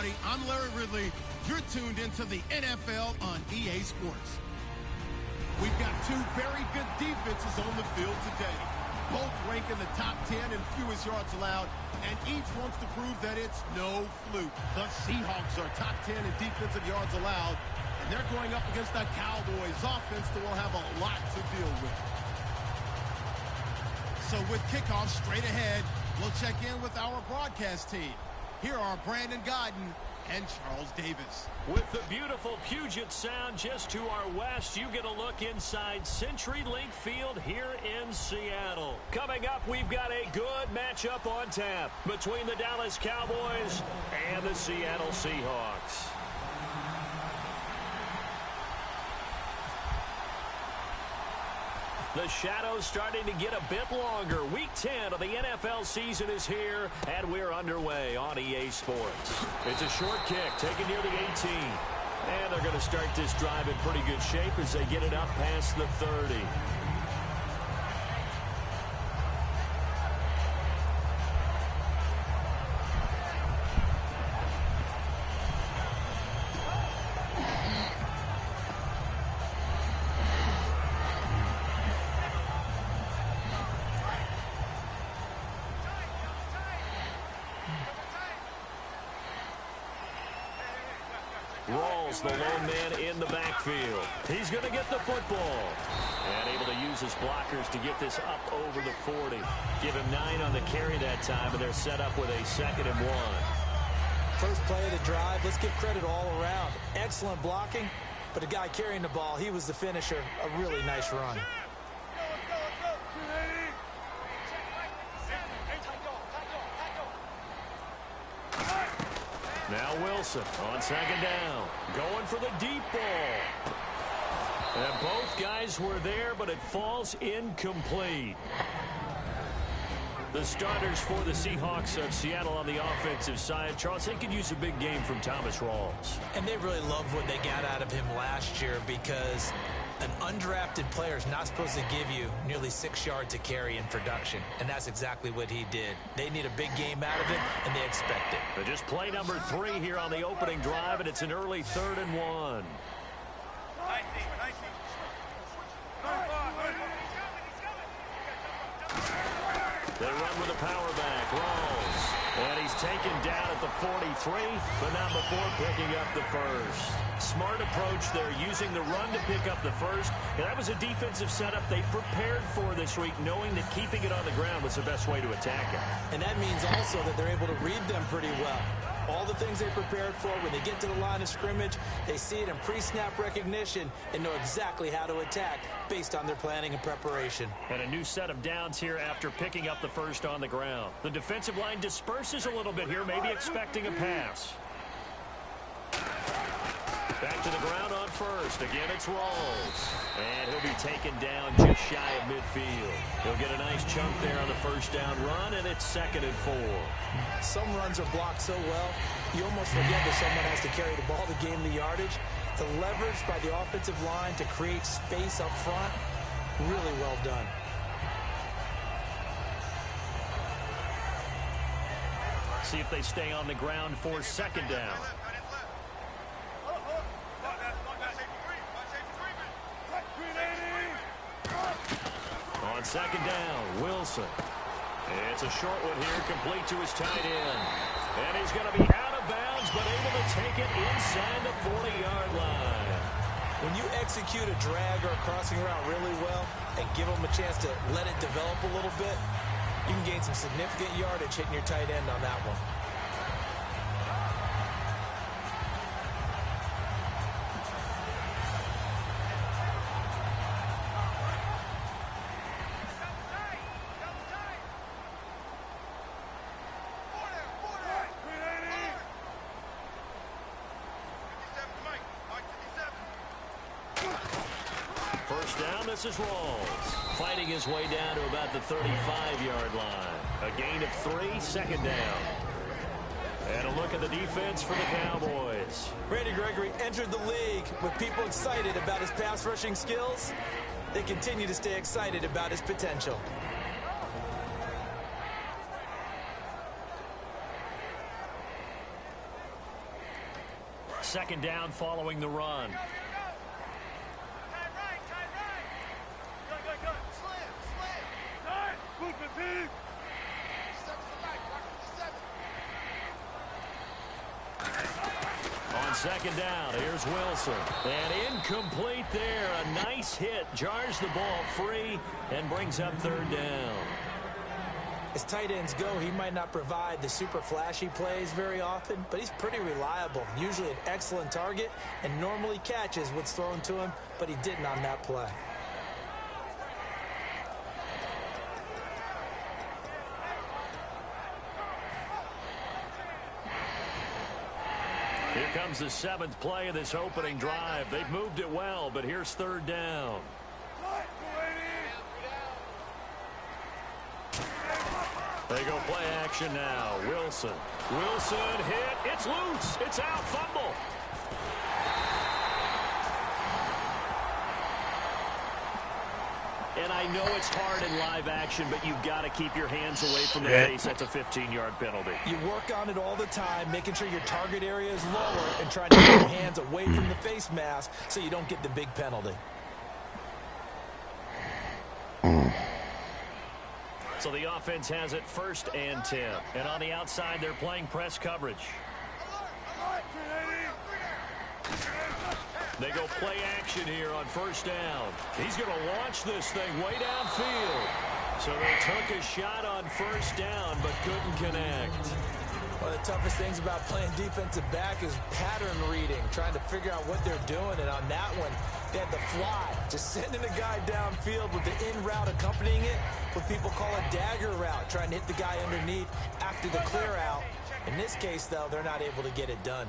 everybody. I'm Larry Ridley. You're tuned into the NFL on EA Sports. We've got two very good defenses on the field today. Both rank in the top 10 in fewest yards allowed, and each wants to prove that it's no fluke. The Seahawks are top 10 in defensive yards allowed, and they're going up against the Cowboys offense that will have a lot to deal with. So with kickoff straight ahead, we'll check in with our broadcast team. Here are Brandon Godden and Charles Davis. With the beautiful Puget Sound just to our west, you get a look inside CenturyLink Field here in Seattle. Coming up, we've got a good matchup on tap between the Dallas Cowboys and the Seattle Seahawks. The shadow's starting to get a bit longer. Week 10 of the NFL season is here, and we're underway on EA Sports. It's a short kick taken near the 18. And they're going to start this drive in pretty good shape as they get it up past the 30. Rawls, the lone man in the backfield. He's going to get the football. And able to use his blockers to get this up over the 40. Give him 9 on the carry that time, and they're set up with a 2nd and 1. First play of the drive, let's give credit all around. Excellent blocking, but the guy carrying the ball, he was the finisher. A really nice run. Now Wilson on 2nd down. Going for the deep ball. And both guys were there, but it falls incomplete. The starters for the Seahawks of Seattle on the offensive side, Charles, they could use a big game from Thomas Rawls. And they really loved what they got out of him last year, because an undrafted player is not supposed to give you nearly 6 yards to carry in production, and that's exactly what he did. They need a big game out of him, and they expect it. But just play number 3 here on the opening drive, and it's an early 3rd and 1. They run with a power back, Rawls. And he's taken down at the 43, but not before picking up the first. Smart approach there, using the run to pick up the first. And that was a defensive setup they prepared for this week, knowing that keeping it on the ground was the best way to attack it. And that means also that they're able to read them pretty well. All the things they prepared for, when they get to the line of scrimmage, they see it in pre-snap recognition and know exactly how to attack based on their planning and preparation. And a new set of downs here after picking up the first on the ground. The defensive line disperses a little bit here, maybe expecting a pass. Back to the ground on first. Again, it's Rawls. And he'll be taken down just shy of midfield. He'll get a nice chunk there on the first down run, and it's 2nd and 4. Some runs are blocked so well, you almost forget that someone has to carry the ball to gain the yardage. The leverage by the offensive line to create space up front, really well done. See if they stay on the ground for 2nd down. On 2nd down, Wilson. It's a short one here, complete to his tight end. And he's going to be out of bounds, but able to take it inside the 40-yard line. When you execute a drag or a crossing route really well and give them a chance to let it develop a little bit, you can gain some significant yardage hitting your tight end on that one. First down, this is Rawls. Fighting his way down to about the 35-yard line. A gain of 3, 2nd down. And a look at the defense for the Cowboys. Randy Gregory entered the league with people excited about his pass rushing skills. They continue to stay excited about his potential. second down following the run. On second down, here's Wilson. And incomplete there. A nice hit. Jars the ball free and brings up third down. As tight ends go, he might not provide the super flashy plays very often, but he's pretty reliable. Usually an excellent target and normally catches what's thrown to him, but he didn't on that play. Here comes the 7th play of this opening drive. They've moved it well, but here's third down. They go play action now. Wilson. Wilson hit. It's loose. It's out. Fumble. And I know it's hard in live action, but you've got to keep your hands away from the face. That's a 15-yard penalty. You work on it all the time, making sure your target area is lower and trying to get your hands away from the face mask so you don't get the big penalty. So the offense has it 1st and 10. And on the outside, they're playing press coverage. They go play action here on 1st down. He's going to launch this thing way downfield. So they took a shot on 1st down, but couldn't connect. One of the toughest things about playing defensive back is pattern reading, trying to figure out what they're doing. And on that one, they had the fly, just sending a guy downfield with the in route accompanying it, what people call a dagger route, trying to hit the guy underneath after the clear out. In this case, though, they're not able to get it done.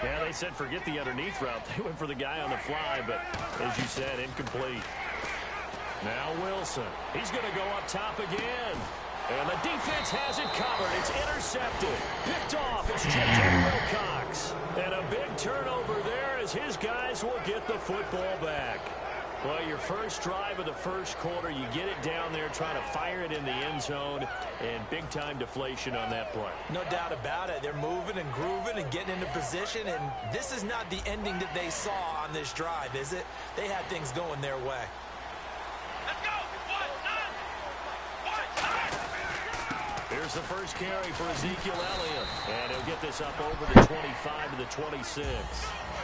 Yeah, they said forget the underneath route. They went for the guy on the fly, but as you said, incomplete. Now Wilson. He's going to go up top again. And the defense has it covered. It's intercepted. Picked off. It's J.J. Wilcox. And a big turnover there as his guys will get the football back. Well, your first drive of the first quarter, you get it down there, trying to fire it in the end zone, and big-time deflation on that play. No doubt about it. They're moving and grooving and getting into position, and this is not the ending that they saw on this drive, is it? They had things going their way. Let's go! Here's the first carry for Ezekiel Elliott, and he'll get this up over the 25 to the 26.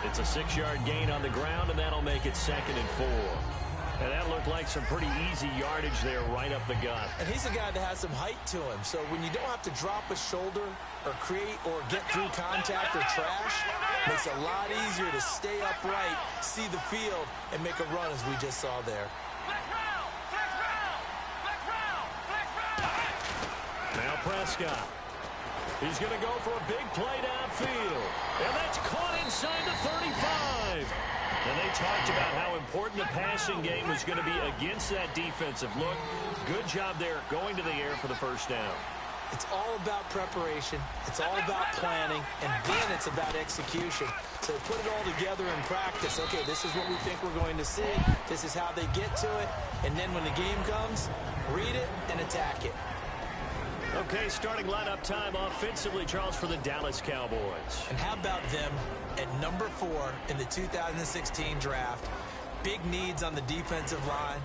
It's a 6-yard gain on the ground, and that'll make it 2nd and 4. And that looked like some pretty easy yardage there right up the gut. And he's a guy that has some height to him, so when you don't have to drop a shoulder or create or get through contact or trash, it makes it a lot easier to stay upright, see the field, and make a run as we just saw there. Now Prescott. He's going to go for a big play downfield. And that's caught inside the 35. And they talked about how important the passing game was going to be against that defensive look. Good job there going to the air for the first down. It's all about preparation. It's all about planning. And then it's about execution. So they put it all together in practice. Okay, this is what we think we're going to see. This is how they get to it. And then when the game comes, read it and attack it. Okay, starting lineup time offensively, Charles, for the Dallas Cowboys. And how about them at number 4 in the 2016 draft? Big needs on the defensive line,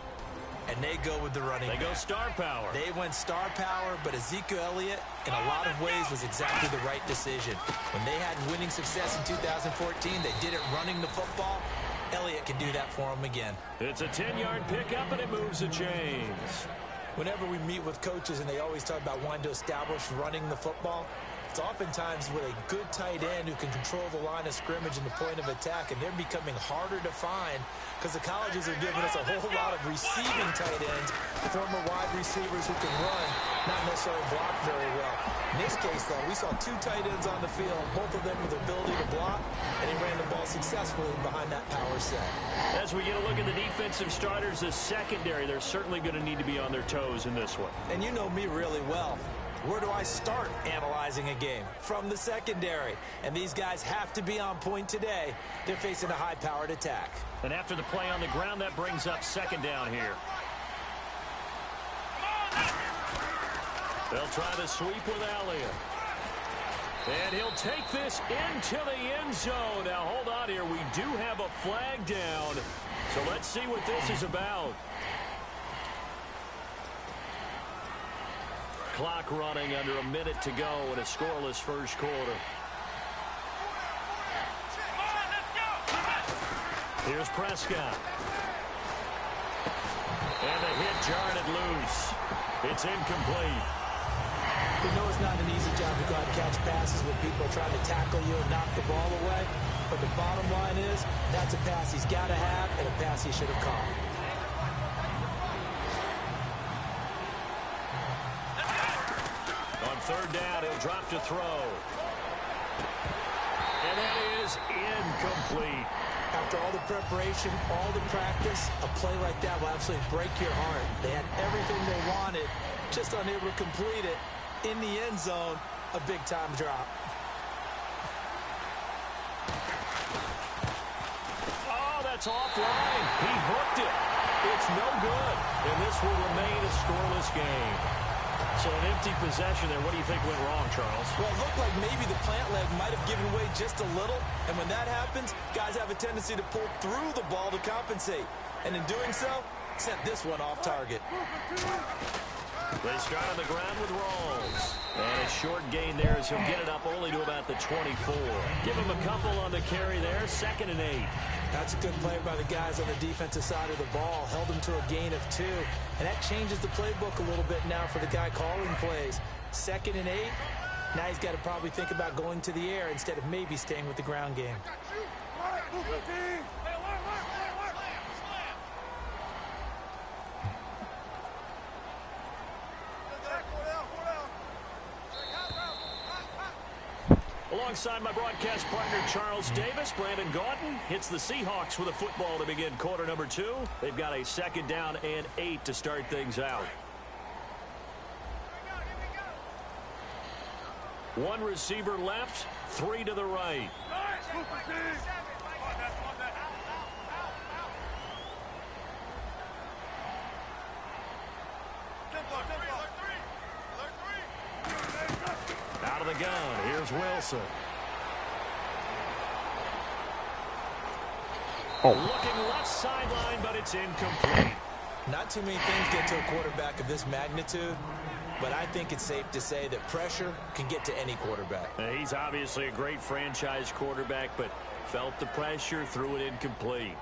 and they go with the running back. They go star power. They went star power, but Ezekiel Elliott, in a lot of ways, was exactly the right decision. When they had winning success in 2014, they did it running the football. Elliott can do that for them again. It's a 10-yard pickup, and it moves the chains. Whenever we meet with coaches and they always talk about wanting to establish running the football, it's oftentimes with a good tight end who can control the line of scrimmage and the point of attack, and they're becoming harder to find because the colleges are giving us a whole lot of receiving tight ends, former wide receivers who can run, not necessarily block very well. In this case, though, we saw 2 tight ends on the field, both of them with the ability to block, and he ran the ball successfully behind that power set. As we get a look at the defensive starters, the secondary, they're certainly going to need to be on their toes in this one. And you know me really well. Where do I start analyzing a game? From the secondary. And these guys have to be on point today. They're facing a high-powered attack. And after the play on the ground, that brings up 2nd down here. They'll try the sweep with Elliott. And he'll take this into the end zone. Now, hold on here. We do have a flag down. So let's see what this is about. Clock running under a minute to go in a scoreless first quarter. Here's Prescott. And the hit jarred it loose. It's incomplete. You know it's not an easy job to go out and catch passes when people are trying to tackle you and knock the ball away. But the bottom line is, that's a pass he's got to have and a pass he should have caught. On third down, he'll drop to throw. And that is incomplete. After all the preparation, all the practice, a play like that will absolutely break your heart. They had everything they wanted, just unable to complete it. In the end zone, a big-time drop. Oh, that's offline. He hooked it. It's no good. And this will remain a scoreless game. So an empty possession there. What do you think went wrong, Charles? Well, it looked like maybe the plant leg might have given way just a little. And when that happens, guys have a tendency to pull through the ball to compensate. And in doing so, sent this one off target. They start on the ground with Rawls. And a short gain there as he'll get it up only to about the 24. Give him a couple on the carry there. 2nd and 8. That's a good play by the guys on the defensive side of the ball. Held them to a gain of 2. And that changes the playbook a little bit now for the guy calling plays. 2nd and 8. Now he's got to probably think about going to the air instead of maybe staying with the ground game. Alongside my broadcast partner, Charles Davis, Brandon Gaudin hits the Seahawks with a football to begin quarter number 2. They've got a 2nd down and 8 to start things out. One receiver left, 3 to the right. Out of the gun, here's Wilson. Looking left sideline, but it's incomplete. Not too many things get to a quarterback of this magnitude, but I think it's safe to say that pressure can get to any quarterback. He's obviously a great franchise quarterback, but felt the pressure, threw it incomplete.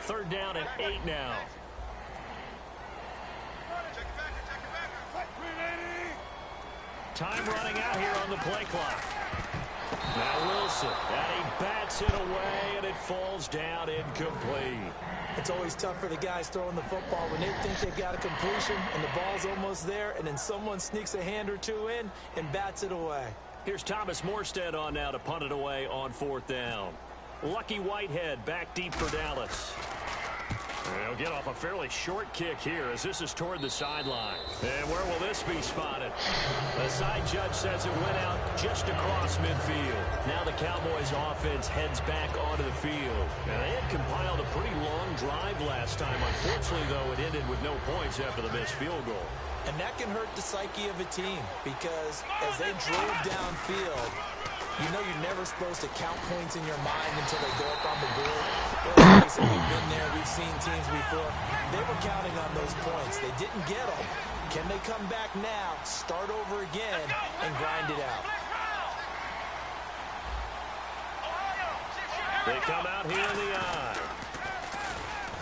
Third down and 8 now. Time running out here on the play clock. Now Wilson, and he bats it away, and it falls down incomplete. It's always tough for the guys throwing the football when they think they've got a completion and the ball's almost there, and then someone sneaks a hand or two in and bats it away. Here's Thomas Morstead on now to punt it away on 4th down. Lucky Whitehead back deep for Dallas. They'll get off a fairly short kick here as this is toward the sideline. And where will this be spotted? The side judge says it went out just across midfield. Now the Cowboys offense heads back onto the field. Now they had compiled a pretty long drive last time. Unfortunately, though, it ended with no points after the missed field goal. And that can hurt the psyche of a team because as they drove downfield, you know you're never supposed to count points in your mind until they go up on the board. Well, we've been there. We've seen teams before. They were counting on those points. They didn't get them. Can they come back now, start over again, and grind it out? They come out here in the eye.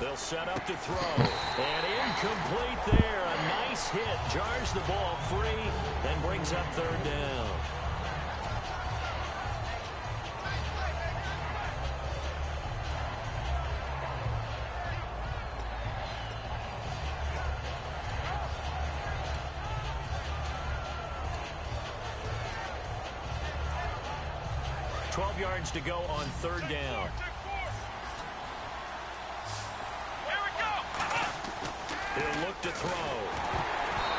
They'll set up to throw. And incomplete there. A nice hit. Jars the ball free, then brings up 3rd down. To go on 3rd down. He'll look to throw.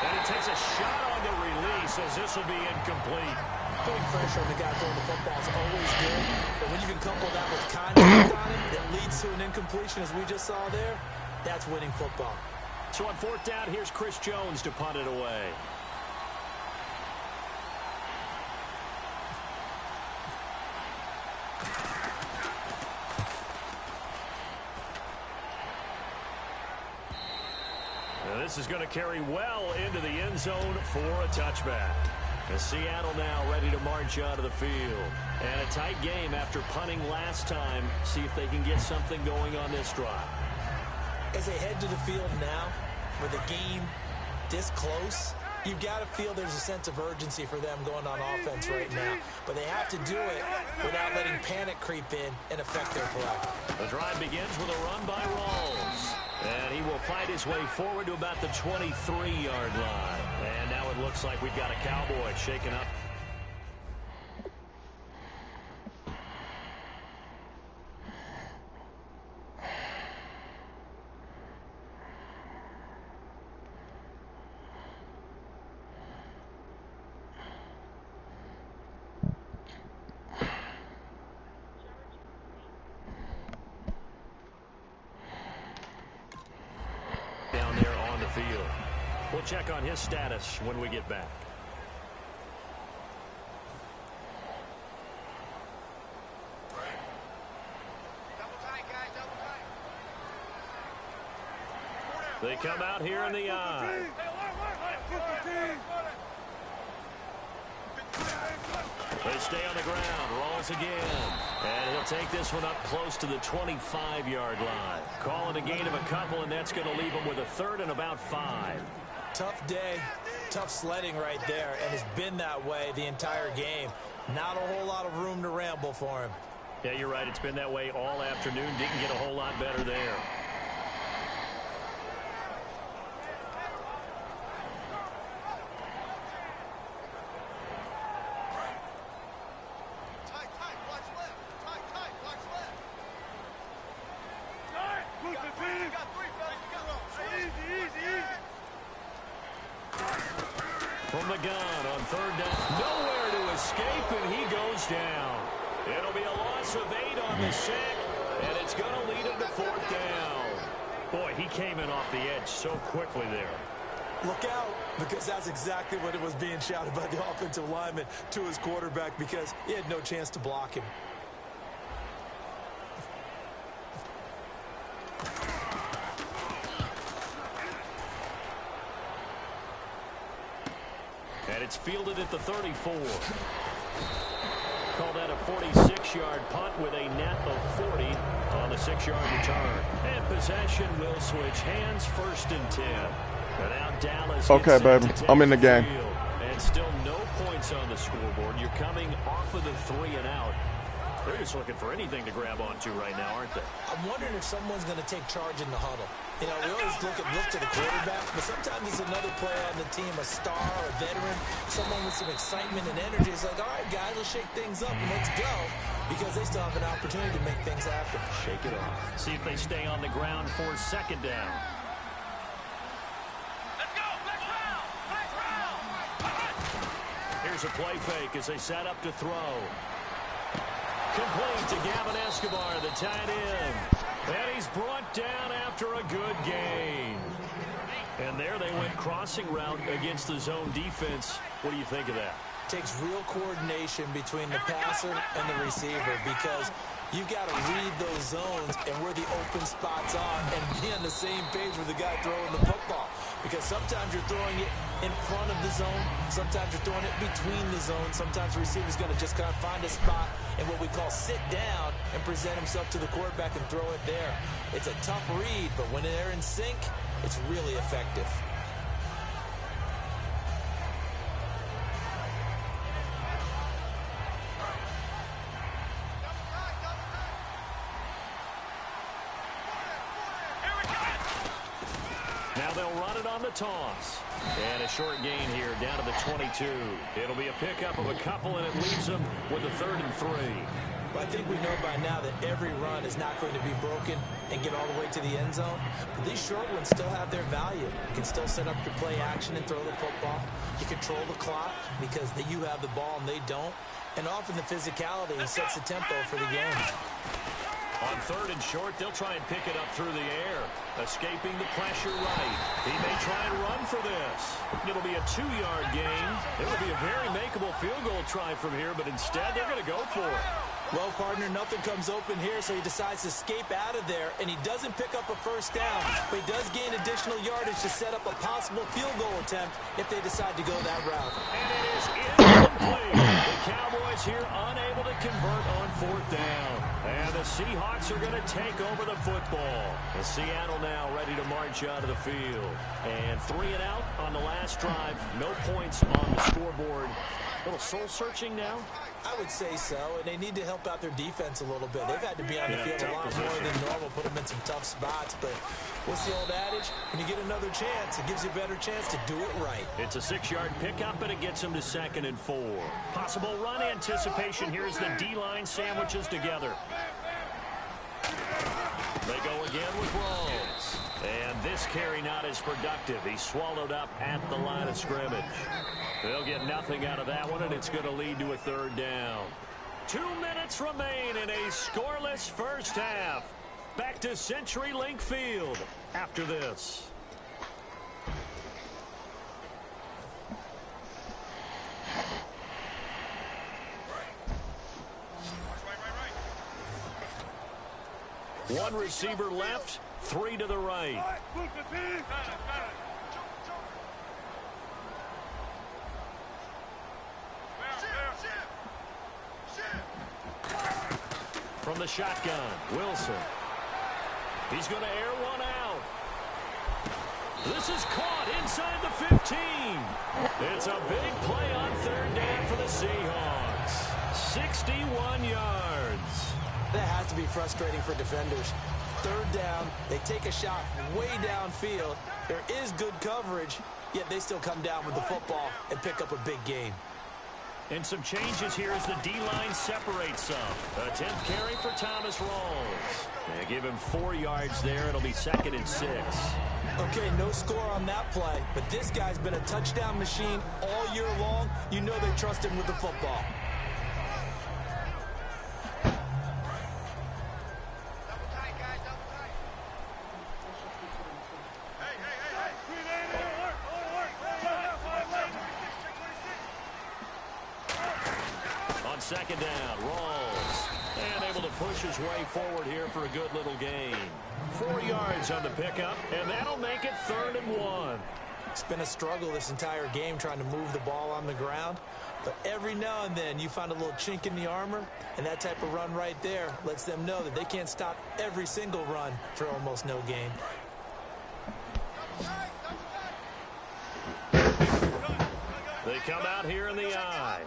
And he takes a shot on the release as this will be incomplete. Putting pressure on the guy throwing the football is always good, but when you can couple that with contact on it that leads to an incompletion, as we just saw there, that's winning football. So on fourth down, here's Chris Jones to punt it away. Now this is going to carry well into the end zone for a touchback. And Seattle now ready to march out of the field. And a tight game after punting last time. See if they can get something going on this drive. As they head to the field now, with a game this close, you've got to feel there's a sense of urgency for them going on offense right now. But they have to do it without letting panic creep in and affect their play. The drive begins with a run by Rawls. And he will fight his way forward to about the 23-yard line. And now it looks like we've got a Cowboy shaken up. Down there on the field. We'll check on his status when we get back. They come out here in the eye. They stay on the ground. Rolls again. And he'll take this one up close to the 25-yard line. Calling a gain of a couple, and that's going to leave him with a third and about 5. Tough day, tough sledding right there, and it's been that way the entire game. Not a whole lot of room to ramble for him. Yeah, you're right. It's been that way all afternoon. Didn't get a whole lot better there. From the gun on third down. Nowhere to escape, and he goes down. It'll be a loss of 8 on the sack, and it's going to lead him to fourth down. Boy, he came in off the edge so quickly there. Look out, because that's exactly what it was being shouted by the offensive lineman to his quarterback, because he had no chance to block him. And it's fielded at the 34. Call that a 46-yard punt with a net of 40 on the 6-yard return. And possession will switch hands, first and 10. And now Dallas. Okay, baby. I'm in the game. And still no points on the scoreboard. You're coming off of the 3 and out. They're just looking for anything to grab onto right now, aren't they? I'm wondering if someone's going to take charge in the huddle. You know, we always look to the quarterback, but sometimes it's another player on the team, a star or a veteran, someone with some excitement and energy. It's like, all right, guys, let's shake things up and let's go, because they still have an opportunity to make things happen. Shake it off. See if they stay on the ground for second down. Let's go! Next round! Next round! Here's a play fake as they set up to throw. Complete to Gavin Escobar, the tight end. And he's brought down after a good gain. And there they went crossing route against the zone defense. What do you think of that? Takes real coordination between the passer and the receiver, because you've got to read those zones and where the open spots are and be on the same page with the guy throwing the football. Because sometimes you're throwing it in front of the zone. Sometimes you're throwing it between the zones. Sometimes the receiver's going to just kind of find a spot and what we call sit down and present himself to the quarterback and throw it there. It's a tough read, but when they're in sync, it's really effective. Now they'll run it on the toss. And a short gain here down to the 22. It'll be a pickup of a couple, and it leaves them with a 3rd and 3. Well, I think we know by now that every run is not going to be broken and get all the way to the end zone. But these short ones still have their value. You can still set up your play action and throw the football. You control the clock because you have the ball and they don't. And often the physicality sets the tempo for the game. On 3rd and short, they'll try and pick it up through the air. Escaping the pressure right. He may try and run for this. It'll be a 2-yard gain. It will be a very makeable field goal try from here, but instead they're going to go for it. Well, partner, nothing comes open here, so he decides to escape out of there, and he doesn't pick up a first down, but he does gain additional yardage to set up a possible field goal attempt if they decide to go that route. And it is incomplete. The Cowboys here unable to convert on 4th down. And the Seahawks are going to take over the football. And Seattle now ready to march out of the field. And 3 and out on the last drive. No points on the scoreboard. A little soul-searching now? I would say so, and they need to help out their defense a little bit. They've had to be on the field a lot more than normal, put them in some tough spots. But what's the old adage? When you get another chance, it gives you a better chance to do it right. It's a 6-yard pickup, and it gets them to 2nd and 4. Possible run anticipation. Here's the D-line sandwiches together. They go again with Rawls. And this carry not as productive. He's swallowed up at the line of scrimmage. They'll get nothing out of that one, and it's going to lead to a 3rd down. 2 minutes remain in a scoreless first half. Back to CenturyLink Field after this. One receiver left, 3 to the right. From the shotgun, Wilson. He's going to air one out. This is caught inside the 15. It's a big play on 3rd down for the Seahawks. 61 yards. That has to be frustrating for defenders. 3rd down, they take a shot way downfield. There is good coverage, yet they still come down with the football and pick up a big gain. And some changes here as the D-line separates some. A 10th carry for Thomas Rawls. They give him 4 yards there. It'll be 2nd and 6. Okay, no score on that play, but this guy's been a touchdown machine all year long. You know they trust him with the football. On 2nd down, Rawls. And able to push his way forward here for a good little gain. 4 yards on the pickup, and that'll make it 3rd and 1. It's been a struggle this entire game trying to move the ball on the ground. But every now and then you find a little chink in the armor, and that type of run right there lets them know that they can't stop every single run for almost no gain. They come out here in the eye.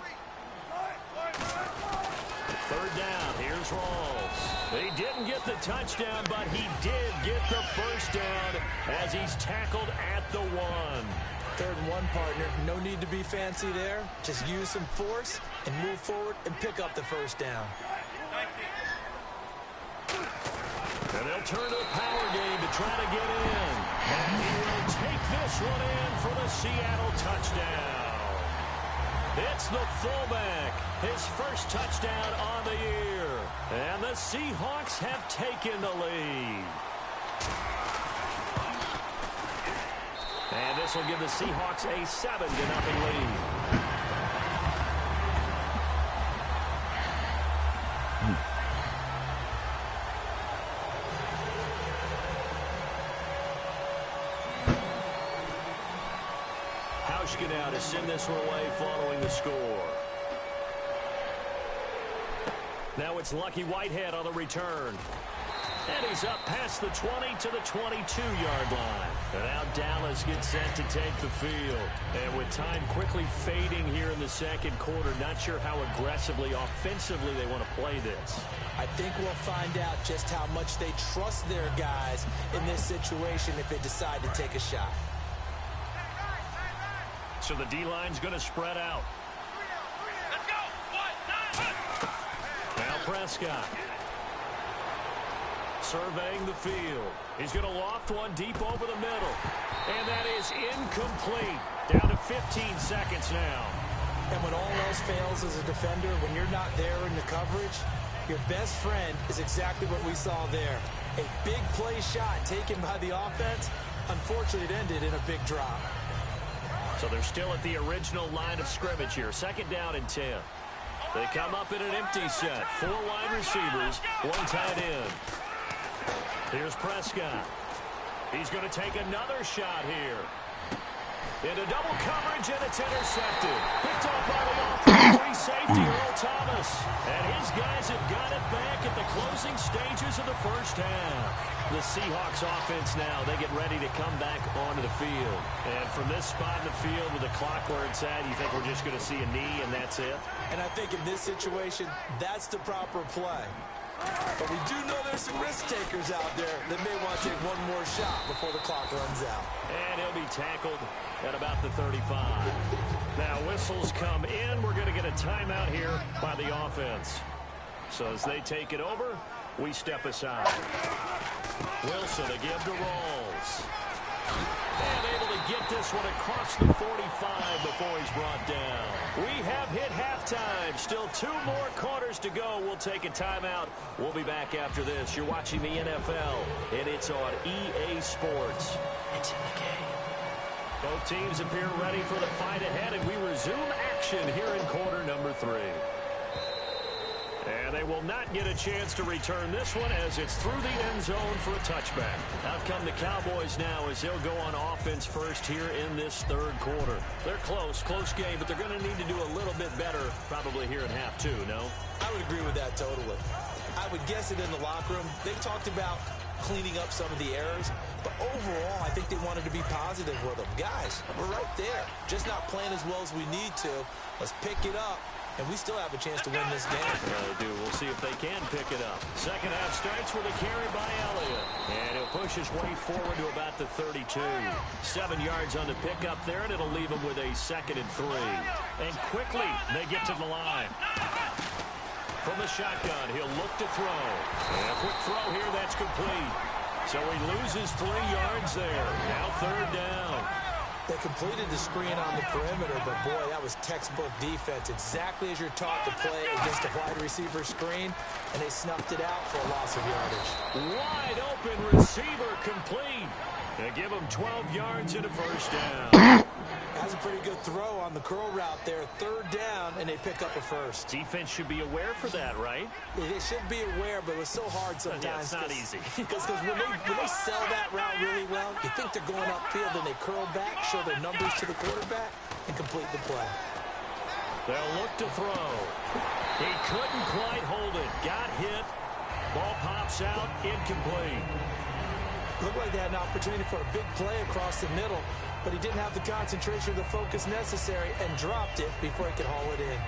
3rd down, here's Rawls. They didn't get the touchdown, but he did get the first down as he's tackled at the 1. 3rd and 1, partner. No need to be fancy there. Just use some force and move forward and pick up the first down. And they'll turn to the power game to try to get in. And he will take this one in for the Seattle touchdown. It's the fullback, his first touchdown on the year. And the Seahawks have taken the lead. And this will give the Seahawks a 7-0 lead. Now to send this one away following the score. Now it's Lucky Whitehead on the return. And he's up past the 20 to the 22-yard line. And now Dallas gets set to take the field. And with time quickly fading here in the 2nd quarter, not sure how aggressively, offensively they want to play this. I think we'll find out just how much they trust their guys in this situation if they decide to take a shot. So the D-line's going to spread out. Let's go. 1, 9, 1. Now Prescott. Surveying the field. He's going to loft one deep over the middle. And that is incomplete. Down to 15 seconds now. And when all else fails as a defender, when you're not there in the coverage, your best friend is exactly what we saw there. A big play shot taken by the offense. Unfortunately, it ended in a big drop. So they're still at the original line of scrimmage here. 2nd down and 10. They come up in an empty set. 4 wide receivers, 1 tight end. Here's Prescott. He's going to take another shot here. Into double coverage, and it's intercepted. Picked off by the offensive safety, Earl Thomas. And his guys have got it back at the closing stages of the first half. The Seahawks offense now, they get ready to come back onto the field. And from this spot in the field with the clock where it's at, you think we're just going to see a knee and that's it? And I think in this situation, that's the proper play. But we do know there's some risk takers out there that may want to take one more shot before the clock runs out. And he'll be tackled at about the 35. Now whistles come in. We're going to get a timeout here by the offense. So as they take it over, we step aside. Wilson to give to Rawls. And able to get this one across the 45 before he's brought down. We have hit halftime. Still 2 more quarters to go. We'll take a timeout. We'll be back after this. You're watching the NFL, and it's on EA Sports. It's in the game. Both teams appear ready for the fight ahead, and we resume action here in quarter number 3. And they will not get a chance to return this one as it's through the end zone for a touchback. Out come the Cowboys now as they'll go on offense first here in this 3rd quarter. They're close game, but they're going to need to do a little bit better probably here in half 2, no? I would agree with that totally. I would guess it in the locker room. They talked about cleaning up some of the errors, but overall, I think they wanted to be positive with them. Guys, we're right there. Just not playing as well as we need to. Let's pick it up. And we still have a chance to win this game. Yeah, they do. We'll see if they can pick it up. Second half starts with a carry by Elliott. And he'll push his way forward to about the 32. 7 yards on the pickup there, and it'll leave him with a 2nd and 3. And quickly, they get to the line. From the shotgun, he'll look to throw. And a quick throw here, that's complete. So he loses 3 yards there. Now 3rd down. They completed the screen on the perimeter, but boy, that was textbook defense. Exactly as you're taught to play against a wide receiver screen, and they snuffed it out for a loss of yardage. Wide open receiver complete. They give him 12 yards and a first down. That's a pretty good throw on the curl route there. 3rd down, and they pick up a first. Defense should be aware for that, right? They should be aware, but it was so hard sometimes. Yeah, it's not easy. Because when they sell that route really well, you think they're going upfield, and they curl back, show their numbers to the quarterback, and complete the play. They'll look to throw. He couldn't quite hold it. Got hit. Ball pops out. Incomplete. Looked like they had an opportunity for a big play across the middle, but he didn't have the concentration or the focus necessary and dropped it before he could haul it in.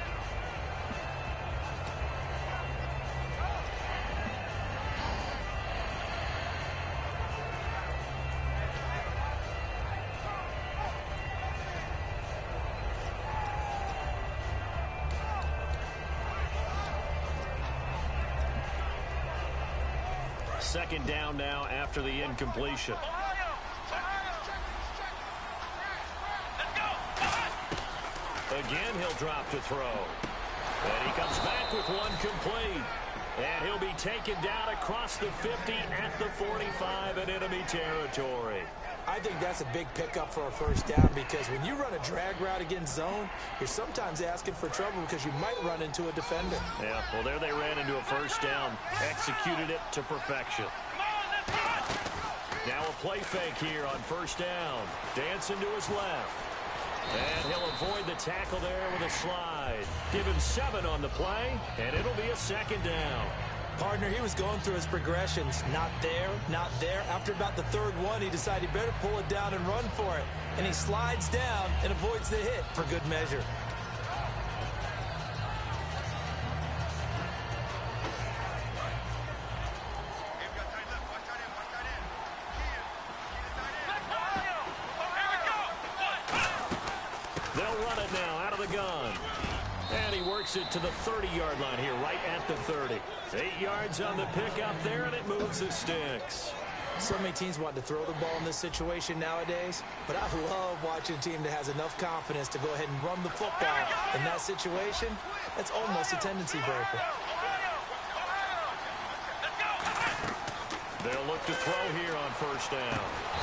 Second down now after the incompletion. Again, he'll drop to throw. And he comes back with one complete. And he'll be taken down across the 50 at the 45 in enemy territory. I think that's a big pickup for a first down because when you run a drag route against zone, you're sometimes asking for trouble because you might run into a defender. Yeah, well, there they ran into a first down. Executed it to perfection. Now a play fake here on first down. Dancing to his left. And he'll avoid the tackle there with a slide. Give him 7 on the play, and it'll be a second down. Partner, he was going through his progressions. Not there, not there. After about the 3rd one, he decided he better pull it down and run for it. And he slides down and avoids the hit for good measure. They'll run it now out of the gun. And he works it to the 30-yard line here, right at the 30. 8 yards on the pickup there, and it moves the sticks. So many teams want to throw the ball in this situation nowadays, but I love watching a team that has enough confidence to go ahead and run the football in that situation. That's almost a tendency breaker. They'll look to throw here on first down.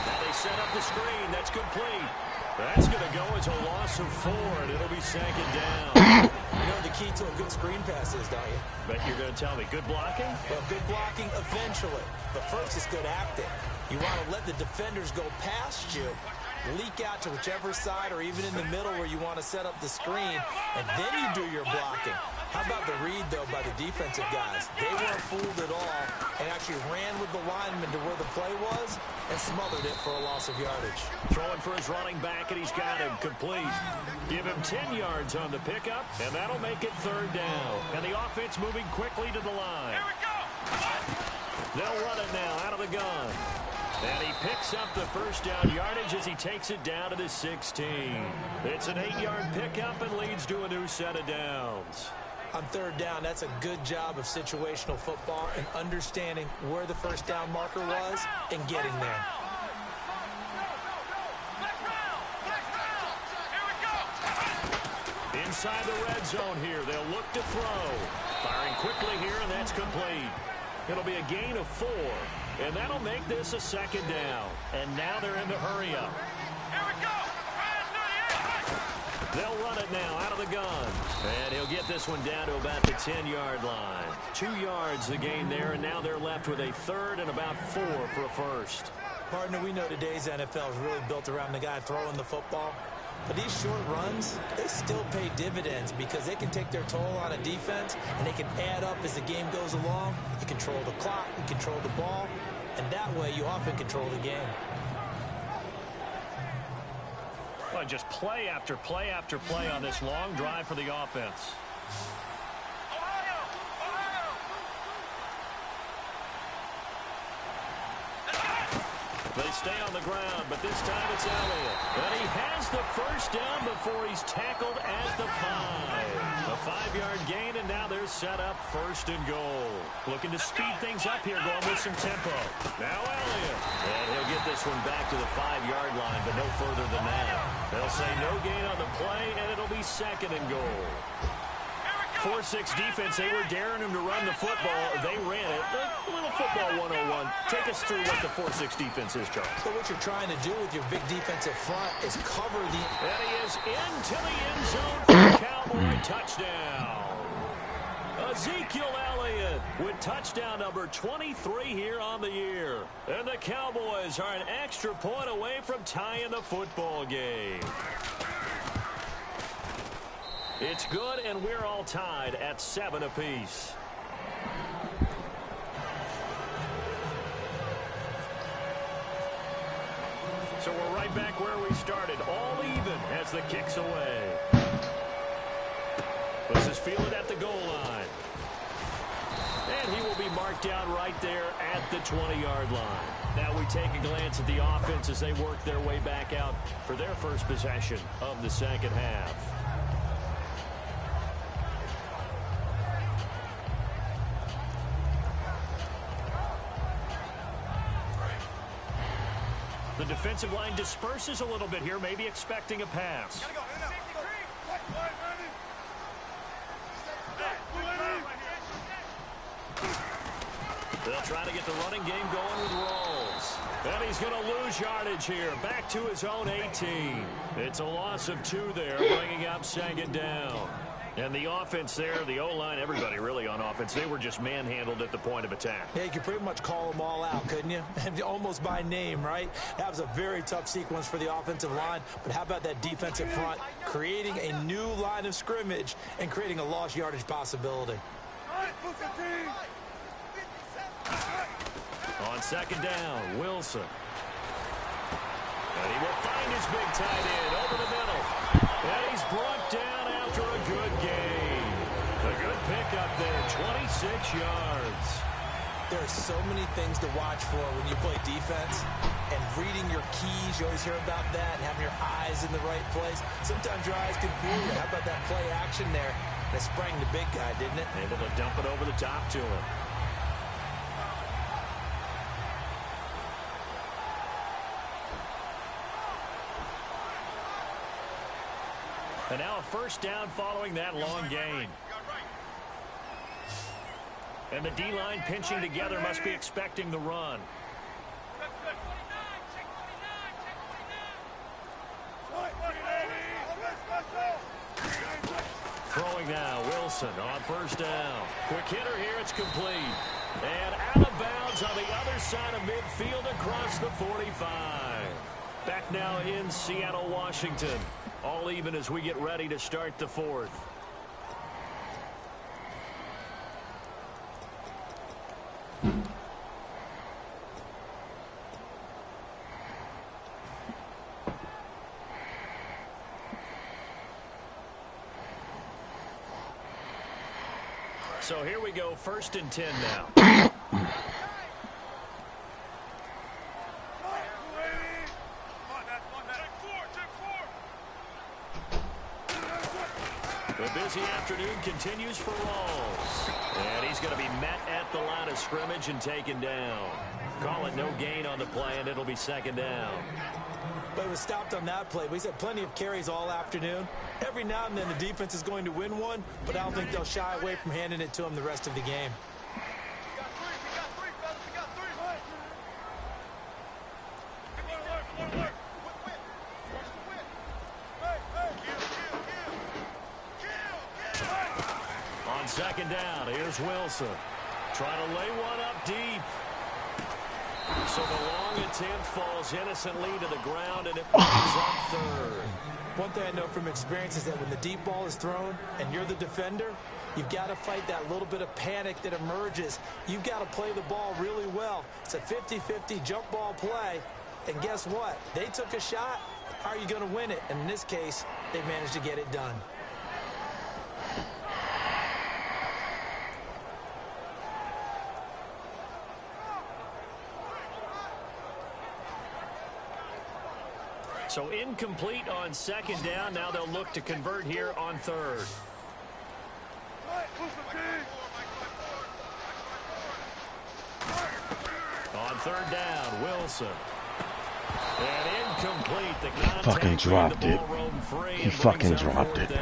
Now they set up the screen. That's complete. That's going to go as a loss of 4, and it'll be second down. You know what the key to a good screen pass is, don't you? Bet you're going to tell me. Good blocking? Well, good blocking eventually. But first, it's good acting. You want to let the defenders go past you, leak out to whichever side or even in the middle where you want to set up the screen, and then you do your blocking. How about the read, though, by the defensive guys? They weren't fooled at all and actually ran with the lineman to where the play was and smothered it for a loss of yardage. Throwing for his running back, and he's got him complete. Give him 10 yards on the pickup, and that'll make it third down. And the offense moving quickly to the line. Here we go. They'll run it now out of the gun. And he picks up the first down yardage as he takes it down to the 16. It's an 8-yard pickup and leads to a new set of downs. On third down, that's a good job of situational football and understanding where the first down marker was and getting there. Inside the red zone here, they'll look to throw. Firing quickly here, and that's complete. It'll be a gain of 4, and that'll make this a second down. And now they're in the hurry-up. Here we go. They'll run it now out of the gun. And he'll get this one down to about the 10-yard line. 2 yards the gain there, and now they're left with a third and about 4 for a first. Partner, we know today's NFL is really built around the guy throwing the football. But these short runs, they still pay dividends because they can take their toll on a defense, and they can add up as the game goes along. You control the clock, you control the ball, and that way you often control the game. Well, just play after play after play on this long drive for the offense. They stay on the ground, but this time it's Elliott. And he has the first down before he's tackled at the 5. A 5-yard gain, and now they're set up first and goal. Looking to speed things up here, going with some tempo. Now Elliott. And he'll get this one back to the 5-yard line, but no further than that. They'll say no gain on the play, and it'll be second and goal. 4-6 defense, they were daring him to run the football. They ran it. A little football 101. Take us through what the 4-6 defense is, Charles. So what you're trying to do with your big defensive front is cover the... And he is into the end zone for a Cowboy touchdown. Ezekiel Elliott with touchdown number 23 here on the year. And the Cowboys are an extra point away from tying the football game. It's good, and we're all tied at 7 apiece. So we're right back where we started, all even as the kick's away. Puts his field at the goal line. And he will be marked down right there at the 20-yard line. Now we take a glance at the offense as they work their way back out for their first possession of the second half. The defensive line disperses a little bit here, maybe expecting a pass. They'll try to get the running game going with Rolls. And he's going to lose yardage here, back to his own 18. It's a loss of 2 there, bringing up second down. And the offense there, the O-line, everybody really on offense, they were just manhandled at the point of attack. Yeah, you could pretty much call them all out, couldn't you? Almost by name, right? That was a very tough sequence for the offensive line. But how about that defensive front creating a new line of scrimmage and creating a lost yardage possibility? On second down, Wilson. And he will find his big tight end over the middle. And he's brought down after a good gain. A good pickup there, 26 yards. There are so many things to watch for when you play defense. And reading your keys, you always hear about that, and having your eyes in the right place. Sometimes your eyes can fool you. How about that play action there? It sprang the big guy, didn't it? Able to dump it over the top to him. And now a first down following that long gain. And the D-line pinching together must be expecting the run. Throwing now, Wilson on first down. Quick hitter here, it's complete. And out of bounds on the other side of midfield across the 45. Back now in Seattle, Washington. All even as we get ready to start the fourth. So here we go, 1st and 10 now. The busy afternoon continues for Rawls. And he's going to be met at the line of scrimmage and taken down. Call it no gain on the play, and it'll be 2nd down. But it was stopped on that play. We've had plenty of carries all afternoon. Every now and then the defense is going to win one, but I don't think they'll shy away from handing it to him the rest of the game. On 2nd down, here's Wilson. Trying to lay one up deep. So the long attempt falls innocently to the ground, and it brings up 3rd. One thing I know from experience is that when the deep ball is thrown and you're the defender, you've got to fight that little bit of panic that emerges. You've got to play the ball really well. It's a 50-50 jump ball play. And guess what? They took a shot. How are you going to win it? And in this case, they managed to get it done. So incomplete on 2nd down. Now they'll look to convert here on 3rd. On 3rd down, Wilson. And incomplete. The contact fucking dropped it. He fucking dropped it.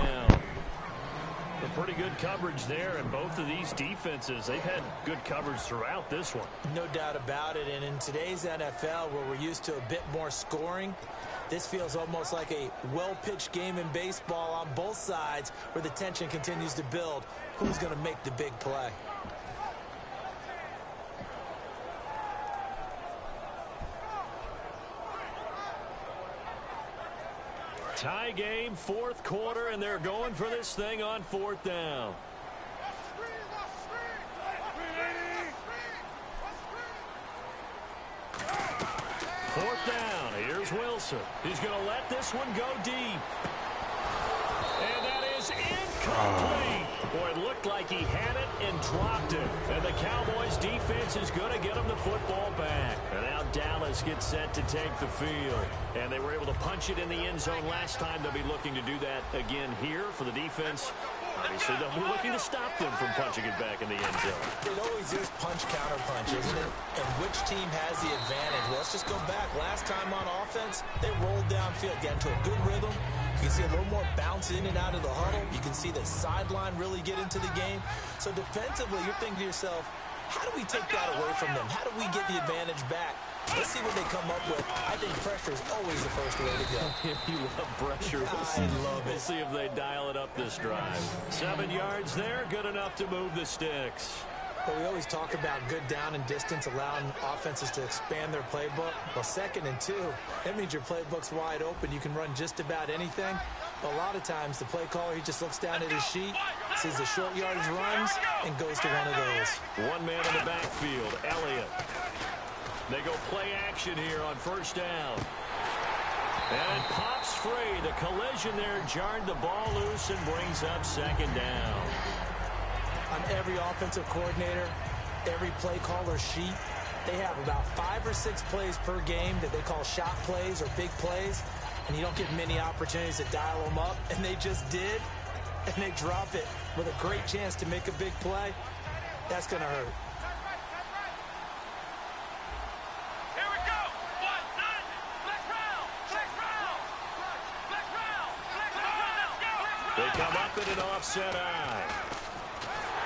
Pretty good coverage there, and both of these defenses, they've had good coverage throughout this one. No doubt about it, and in today's NFL, where we're used to a bit more scoring, this feels almost like a well-pitched game in baseball on both sides where the tension continues to build. Who's going to make the big play? Tie game, 4th quarter, and they're going for this thing on 4th down. Fourth down, here's Wilson. He's going to let this one go deep. And that is incomplete. Boy, it looked like he had it and dropped it. And the Cowboys defense is going to get him the football back. And now Dallas gets set to take the field. And they were able to punch it in the end zone last time. They'll be looking to do that again here for the defense. Obviously, they'll be looking to stop them from punching it back in the end zone. It always is punch-counter-punch, isn't it? And which team has the advantage? Well, let's just go back. Last time on offense, they rolled downfield, got into a good rhythm. You can see a little more bounce in and out of the huddle. You can see the sideline really get into the game. So defensively, you're thinking to yourself, how do we take that away from them? How do we get the advantage back? Let's see what they come up with. I think pressure is always the first way to go. If you love pressure, we'll see if they dial it up this drive. 7 yards there, good enough to move the sticks. But we always talk about good down and distance, allowing offenses to expand their playbook. Well, 2nd and 2, that means your playbook's wide open. You can run just about anything. But a lot of times, the play caller, he just looks down at his sheet, sees the short yardage runs, and goes to one of those. One man in the backfield, Elliott. They go play action here on 1st down. And it pops free. The collision there jarred the ball loose and brings up 2nd down. On every offensive coordinator, every play caller sheet, they have about 5 or 6 plays per game that they call shot plays or big plays, and you don't get many opportunities to dial them up, and they just did. and they drop it with a great chance to make a big play, that's going to hurt. Here we go. 1-9. Flex round. Flex round. Flex round. Flex round. Let's go. They come up in an offset eye.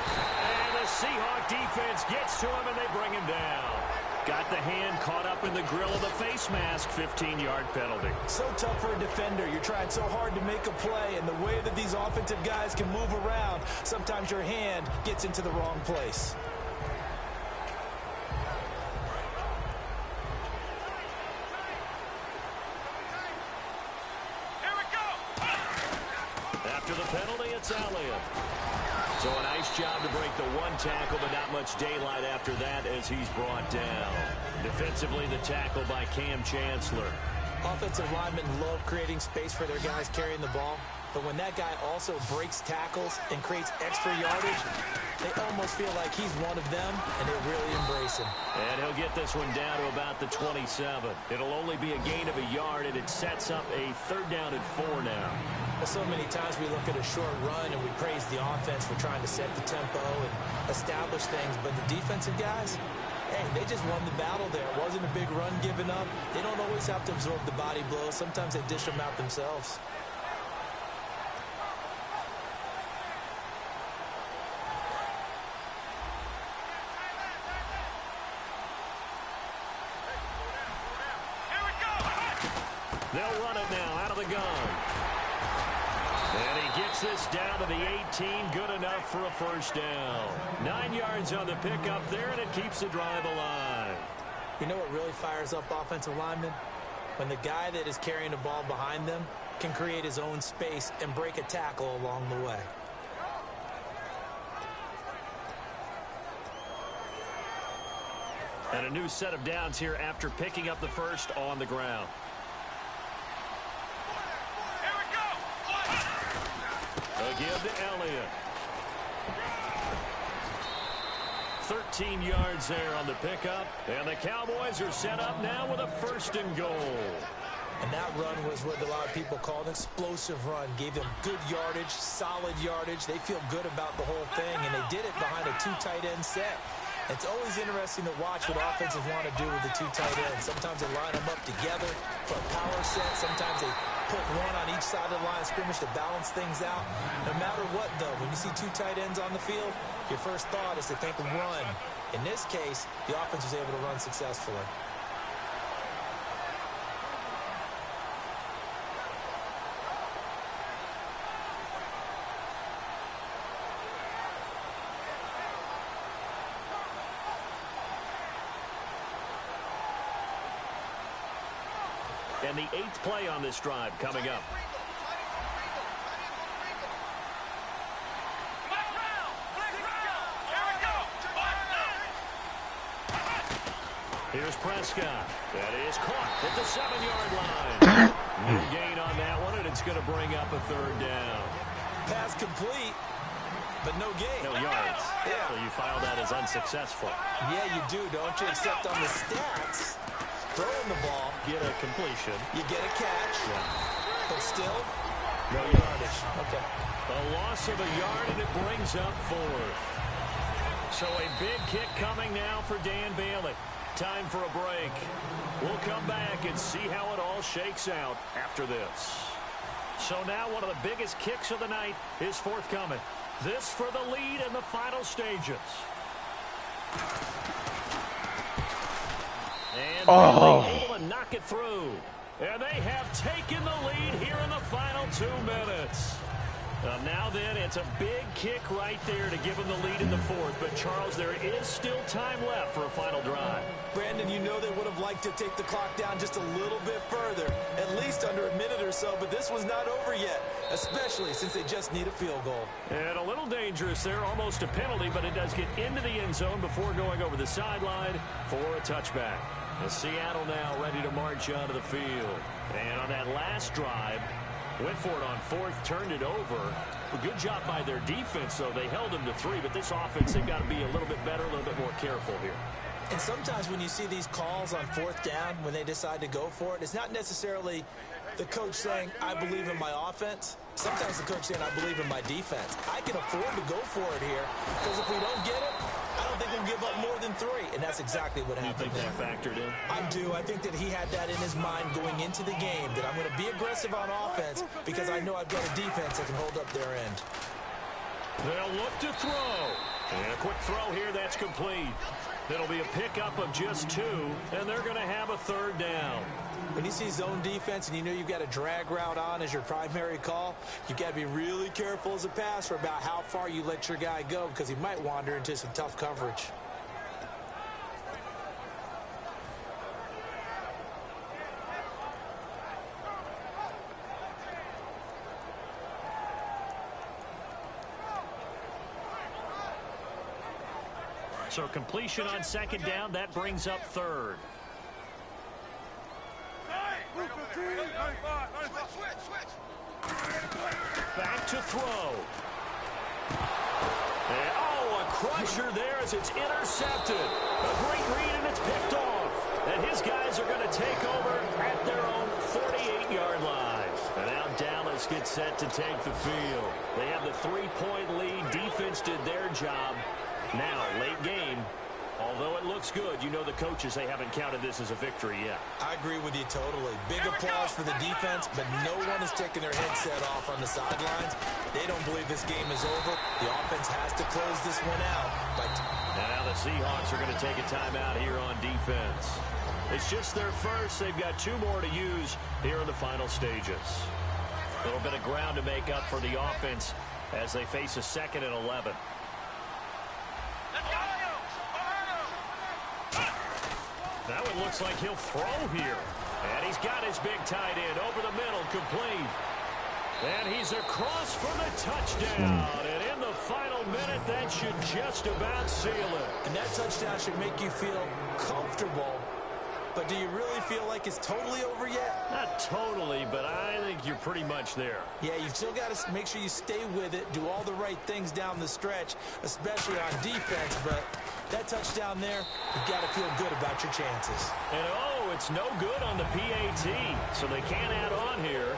And the Seahawk defense gets to him, and they bring him down. Got the hand caught up in the grill of the face mask. 15-yard penalty. So tough for a defender. You're trying so hard to make a play, and the way that these offensive guys can move around, sometimes your hand gets into the wrong place. Here we go. After the penalty, it's Elliott. So a nice job to break the one tackle, but not much daylight after that as he's brought down. Defensively, the tackle by Cam Chancellor. Offensive linemen love creating space for their guys carrying the ball, but when that guy also breaks tackles and creates extra yardage, they almost feel like he's one of them, and they really embrace him. And he'll get this one down to about the 27. It'll only be a gain of a yard, and it sets up a 3rd down and 4 now. So many times we look at a short run and we praise the offense for trying to set the tempo and establish things, but the defensive guys, hey, they just won the battle there. It wasn't a big run given up. They don't always have to absorb the body blows. Sometimes they dish them out themselves. Here we go. They'll run it now out of the gun. And he gets this down to the 18, good enough for a 1st down. 9 yards on the pickup there, and it keeps the drive alive. You know what really fires up offensive linemen? When the guy that is carrying the ball behind them can create his own space and break a tackle along the way. And a new set of downs here after picking up the 1st on the ground. A give to Elliott. 13 yards there on the pickup. And the Cowboys are set up now with a 1st and goal. And that run was what a lot of people call an explosive run. Gave them good yardage, solid yardage. They feel good about the whole thing, and they did it behind a 2 tight end set. It's always interesting to watch what offenses want to do with the 2 tight ends. Sometimes they line them up together for a power set. Sometimes they put one on each side of the line of scrimmage to balance things out. No matter what, though, when you see 2 tight ends on the field, your first thought is to think run. In this case, the offense was able to run successfully. And the 8th play on this drive coming up. Here's Prescott. That is caught at the 7-yard line. No gain on that one, and it's going to bring up a 3rd down. Pass complete, but no gain. No yards. Yeah. So you file that as unsuccessful. Yeah, you do, don't you? Except on the stats, throwing the ball, Get a completion. you get a catch, Yeah. but still, No yardage. okay. A loss of a yard, and it brings up 4th. So a big kick coming now for Dan Bailey. Time for a break. We'll come back and see how it all shakes out after this. So now one of the biggest kicks of the night is forthcoming. This for the lead in the final stages. And Bailey able to knock it through. And they have taken the lead here in the final 2 minutes. Now then, it's a big kick right there to give them the lead in the 4th. But, Charles, there is still time left for a final drive. Brandon, you know they would have liked to take the clock down just a little bit further, at least under a minute or so, but this was not over yet, especially since they just need a field goal. And a little dangerous there, almost a penalty, but it does get into the end zone before going over the sideline for a touchback. And Seattle now ready to march onto the field. And on that last drive, went for it on 4th, turned it over. A good job by their defense, though. They held them to 3, but this offense, they've got to be a little bit better, a little bit more careful here. And sometimes when you see these calls on 4th down, when they decide to go for it, it's not necessarily The coach saying, I believe in my offense. Sometimes the coach saying, I believe in my defense. I can afford to go for it here because if we don't get it, I don't think we'll give up more than 3. And that's exactly what happened there. You think that factored in? I do. I think that he had that in his mind going into the game, that I'm going to be aggressive on offense because I know I've got a defense that can hold up their end. They'll look to throw. And a quick throw here, that's complete. It'll be a pickup of just 2, and they're going to have a 3rd down. When you see zone defense and you know you've got a drag route on as your primary call, you've got to be really careful as a passer about how far you let your guy go because he might wander into some tough coverage. So completion on 2nd down, that brings up 3rd. Back to throw. And, a crusher there as it's intercepted. A great read, and it's picked off. And his guys are going to take over at their own 48-yard line. And now Dallas gets set to take the field. They have the 3-point lead. Defense did their job. Now, late game. Although it looks good, you know the coaches, they haven't counted this as a victory yet. I agree with you totally. Big applause for the defense, but no one is taking their headset off on the sidelines. They don't believe this game is over. The offense has to close this one out. But now the Seahawks are going to take a timeout here on defense. It's just their first. They've got 2 more to use here in the final stages. A little bit of ground to make up for the offense as they face a 2nd and 11. Now it looks like he'll throw here. And he's got his big tight end over the middle, complete. And he's across for the touchdown. And in the final minute, that should just about seal it. And that touchdown should make you feel comfortable. But do you really feel like it's totally over yet? Not totally, but I think you're pretty much there. Yeah, you've still got to make sure you stay with it, do all the right things down the stretch, especially on defense. But that touchdown there, you've got to feel good about your chances. And, it's no good on the PAT, so they can't add on here.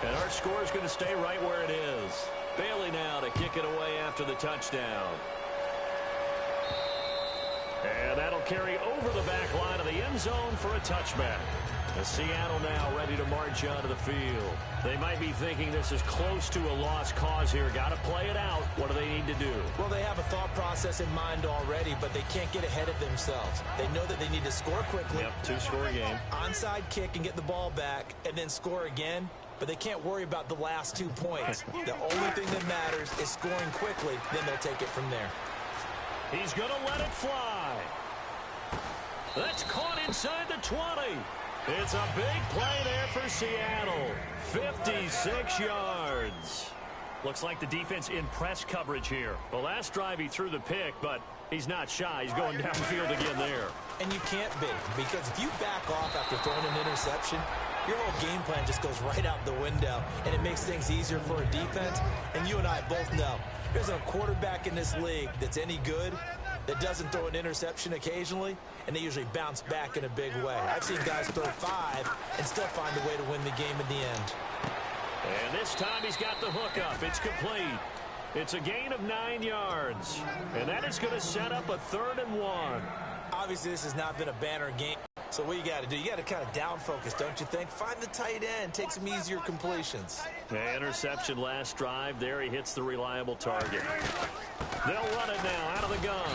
And our score is going to stay right where it is. Bailey now to kick it away after the touchdown. And that'll carry over the back line of the end zone for a touchback. As Seattle now ready to march onto the field. They might be thinking this is close to a lost cause here. Got to play it out. What do they need to do? Well, they have a thought process in mind already, but they can't get ahead of themselves. They know that they need to score quickly. Yep, 2-score game. Onside kick and get the ball back and then score again. But they can't worry about the last 2 points. The only thing that matters is scoring quickly. Then they'll take it from there. He's going to let it fly. That's caught inside the 20. It's a big play there for Seattle. 56 yards. Looks like the defense in press coverage here. The last drive he threw the pick, but he's not shy. He's going downfield again there. And you can't be, because if you back off after throwing an interception, your whole game plan just goes right out the window, and it makes things easier for a defense. And you and I both know there's a quarterback in this league that's any good that doesn't throw an interception occasionally, and they usually bounce back in a big way. I've seen guys throw 5 and still find a way to win the game in the end. And this time he's got the hook up. It's complete. It's a gain of 9 yards. And that is going to set up a 3rd and 1. Obviously, this has not been a banner game. So what you got to do, you got to kind of down focus, don't you think? Find the tight end, take some easier completions. Interception last drive. There he hits the reliable target. They'll run it now out of the gun.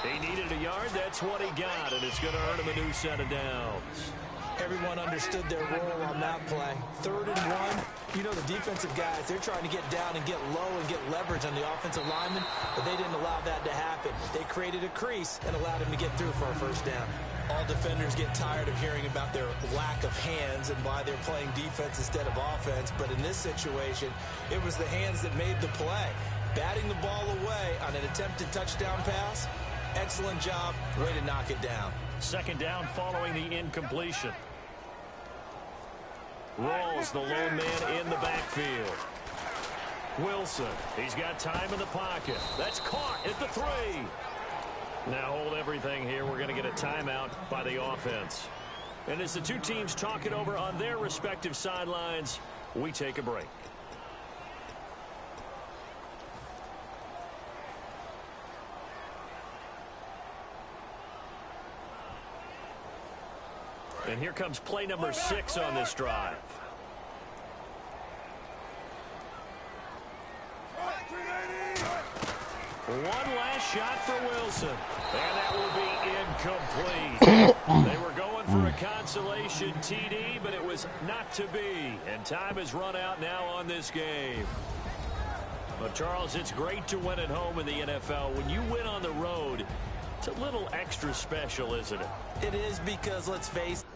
He needed a yard. That's what he got, and it's going to earn him a new set of downs. Everyone understood their role on that play. 3rd and 1. You know the defensive guys, they're trying to get down and get low and get leverage on the offensive lineman, but they didn't allow that to happen. They created a crease and allowed him to get through for a first down. All defenders get tired of hearing about their lack of hands and why they're playing defense instead of offense, but in this situation, it was the hands that made the play. Batting the ball away on an attempted touchdown pass, excellent job, way to knock it down. 2nd down following the incompletion. Rolls the lone man in the backfield. Wilson, he's got time in the pocket. That's caught at the 3. Now hold everything here. We're going to get a timeout by the offense. And as the two teams talk it over on their respective sidelines, we take a break. And here comes play number 6 on this drive. One last shot for Wilson. And that will be incomplete. They were going for a consolation TD, but it was not to be. And time has run out now on this game. But, Charles, it's great to win at home in the NFL. When you win on the road, it's a little extra special, isn't it? It is, because, let's face it,